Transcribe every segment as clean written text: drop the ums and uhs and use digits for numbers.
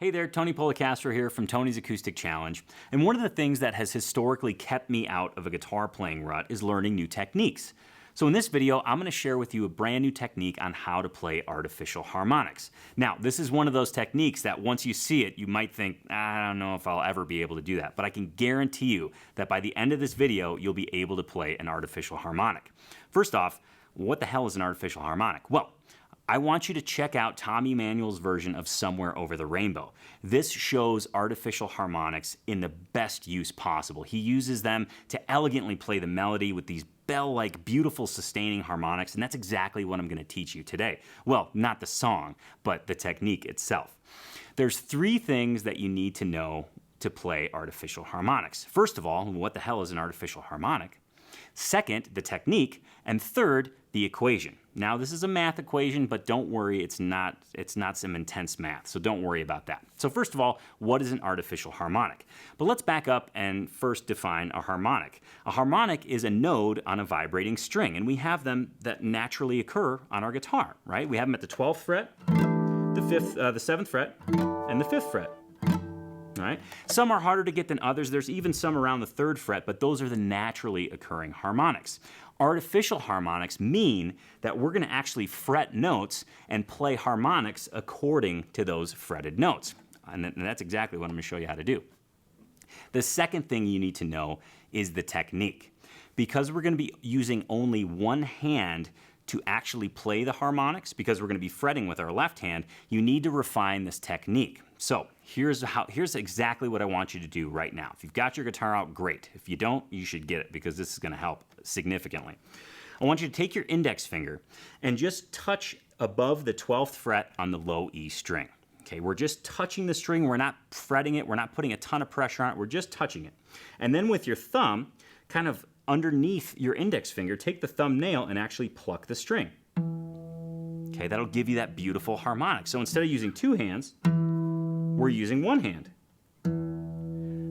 Hey there, Tony Policastro here from Tony's Acoustic Challenge. And one of the things that has historically kept me out of a guitar playing rut is learning new techniques. So in this video, I'm going to share with you a brand new technique on how to play artificial harmonics. Now, this is one of those techniques that once you see it, you might think, I don't know if I'll ever be able to do that. But I can guarantee you that by the end of this video, you'll be able to play an artificial harmonic. First off, what the hell is an artificial harmonic? Well, I want you to check out Tommy Emmanuel's version of Somewhere Over the Rainbow. This shows artificial harmonics in the best use possible. He uses them to elegantly play the melody with these bell-like, beautiful sustaining harmonics, and that's exactly what I'm going to teach you today. Well, not the song, but the technique itself. There's three things that you need to know to play artificial harmonics. First of all, what the hell is an artificial harmonic? Second, the technique, and third, the equation. Now, this is a math equation, but don't worry, it's not some intense math, so don't worry about that. So first of all, what is an artificial harmonic? But let's back up and first define a harmonic. A harmonic is a node on a vibrating string, and we have them that naturally occur on our guitar, right? We have them at the 12th fret, the 7th fret, and the 5th fret. Right? Some are harder to get than others. There's even some around the 3rd fret, but those are the naturally occurring harmonics. Artificial harmonics mean that we're going to actually fret notes and play harmonics according to those fretted notes. And that's exactly what I'm going to show you how to do. The second thing you need to know is the technique. Because we're going to be using only one hand to actually play the harmonics, because we're going to be fretting with our left hand, you need to refine this technique. So here's exactly what I want you to do right now. If you've got your guitar out, great. If you don't, you should get it, because this is going to help significantly. I want you to take your index finger and just touch above the 12th fret on the low E string. Okay, we're just touching the string. We're not fretting it. We're not putting a ton of pressure on it. We're just touching it. And then with your thumb, kind of underneath your index finger, take the thumbnail and actually pluck the string. Okay, that'll give you that beautiful harmonic. So instead of using two hands, we're using one hand.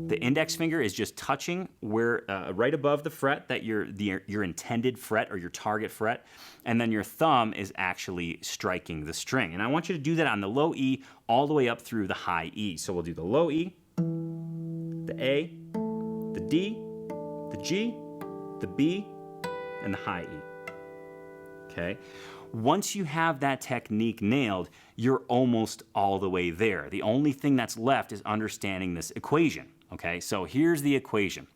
The index finger is just touching where right above the fret that your intended fret or your target fret, and then your thumb is actually striking the string. And I want you to do that on the low E all the way up through the high E. So we'll do the low E, the A, the D, the G, the B, and the high E. Okay? Once you have that technique nailed, you're almost all the way there. The only thing that's left is understanding this equation. Okay? So here's the equation.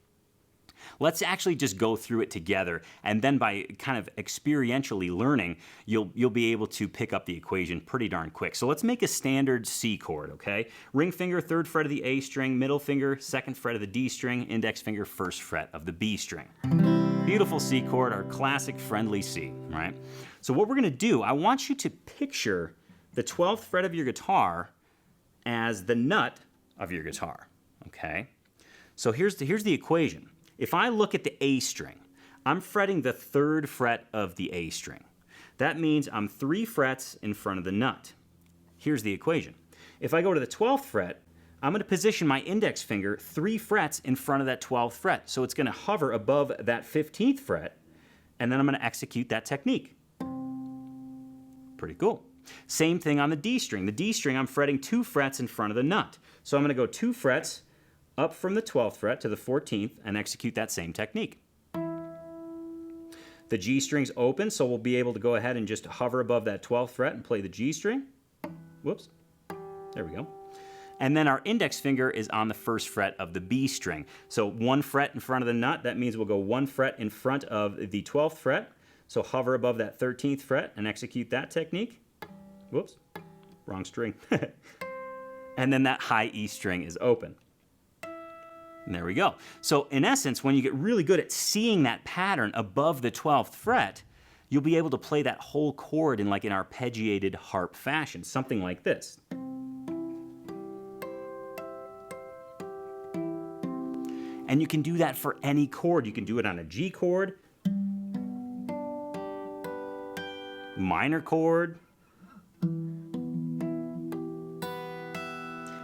Let's actually just go through it together, and then by kind of experientially learning, you'll be able to pick up the equation pretty darn quick. So let's make a standard C chord, okay? Ring finger, 3rd fret of the A string, middle finger, 2nd fret of the D string, index finger, 1st fret of the B string. Beautiful C chord, our classic friendly C, right? So what we're gonna do, I want you to picture the 12th fret of your guitar as the nut of your guitar, okay? So here's the equation. If I look at the A string, I'm fretting the 3rd fret of the A string. That means I'm 3 frets in front of the nut. Here's the equation. If I go to the 12th fret, I'm going to position my index finger 3 frets in front of that 12th fret. So it's going to hover above that 15th fret, and then I'm going to execute that technique. Pretty cool. Same thing on the D string. The D string, I'm fretting 2 frets in front of the nut. So I'm going to go 2 frets up from the 12th fret to the 14th and execute that same technique. The G string's open, so we'll be able to go ahead and just hover above that 12th fret and play the G string. Whoops. There we go. And then our index finger is on the 1st fret of the B string. So 1 fret in front of the nut, that means we'll go 1 fret in front of the 12th fret. So hover above that 13th fret and execute that technique. Whoops, wrong string. And then that high E string is open. And there we go. So in essence, when you get really good at seeing that pattern above the 12th fret, you'll be able to play that whole chord in like an arpeggiated harp fashion, something like this. And you can do that for any chord. You can do it on a G chord, minor chord.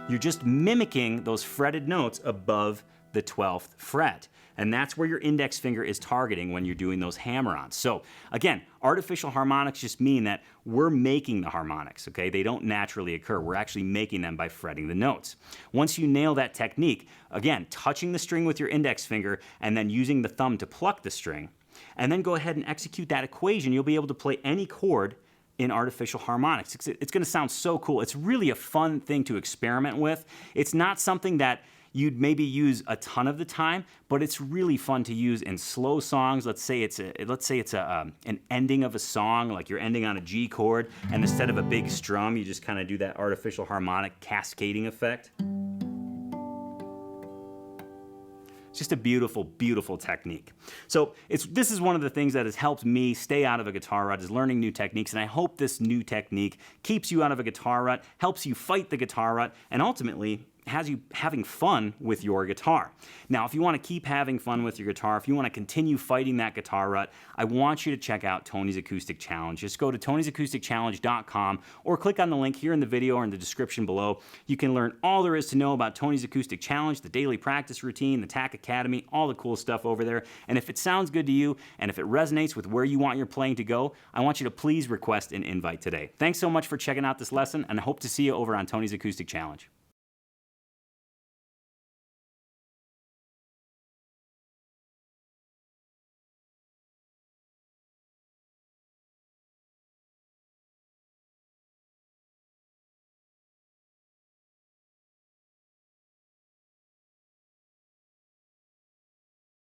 You're just mimicking those fretted notes above the 12th fret. And that's where your index finger is targeting when you're doing those hammer-ons. So again, artificial harmonics just mean that we're making the harmonics, okay? They don't naturally occur. We're actually making them by fretting the notes. Once you nail that technique, again, touching the string with your index finger and then using the thumb to pluck the string, and then go ahead and execute that equation, you'll be able to play any chord in artificial harmonics. It's going to sound so cool. It's really a fun thing to experiment with. It's not something that you'd maybe use a ton of the time, but it's really fun to use in slow songs. Let's say it's an ending of a song, like you're ending on a G chord, and instead of a big strum, you just kind of do that artificial harmonic cascading effect. It's just a beautiful, beautiful technique. So this is one of the things that has helped me stay out of a guitar rut, is learning new techniques, and I hope this new technique keeps you out of a guitar rut, helps you fight the guitar rut, and ultimately has you having fun with your guitar. Now, if you want to keep having fun with your guitar, if you want to continue fighting that guitar rut, I want you to check out Tony's Acoustic Challenge. Just go to tonysAcousticChallenge.com or click on the link here in the video or in the description below. You can learn all there is to know about Tony's Acoustic Challenge, the daily practice routine, the TAC Academy, all the cool stuff over there. And if it sounds good to you, and if it resonates with where you want your playing to go, I want you to please request an invite today. Thanks so much for checking out this lesson, and I hope to see you over on Tony's Acoustic Challenge.